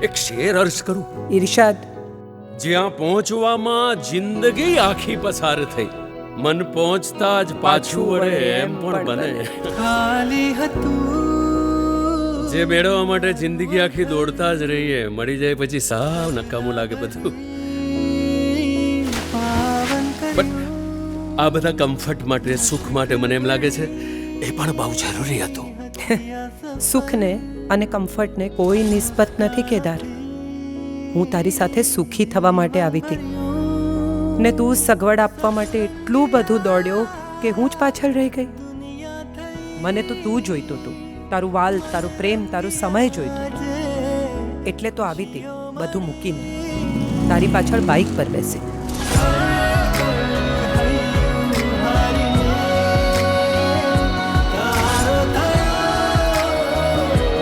એક share urge કરું. ઈર્ષાદ, જ્યાં પહોંચવામાં જિંદગી આખી પસાર થઈ, મન પહોંચતા જ પાછું વળે એમ પણ બને. ખાલી હતું જે મેળવવા માટે જિંદગી આખી દોડતા જ રહીએ, મળી જાય પછી સાવ નકામું લાગે બધું. બટ આ બધા કમ્ફર્ટ માટે, સુખ માટે મને એમ લાગે છે એ પણ બહુ જરૂરી હતું. સુખને અને કમ્ફર્ટને કોઈ નિસ્બત નથી કેદાર. હું તારી સાથે સુખી થવા માટે આવી હતી ને તું સગવડ આપવા માટે એટલું બધું દોડ્યો કે હું જ પાછળ રહી ગઈ. મને તો તું જોઈતું હતું, તારું વાલ, તારું પ્રેમ, તારું સમય જોઈતું હતું. એટલે તો આવી હતી બધું મૂકીને તારી પાછળ બાઇક પર બેસી.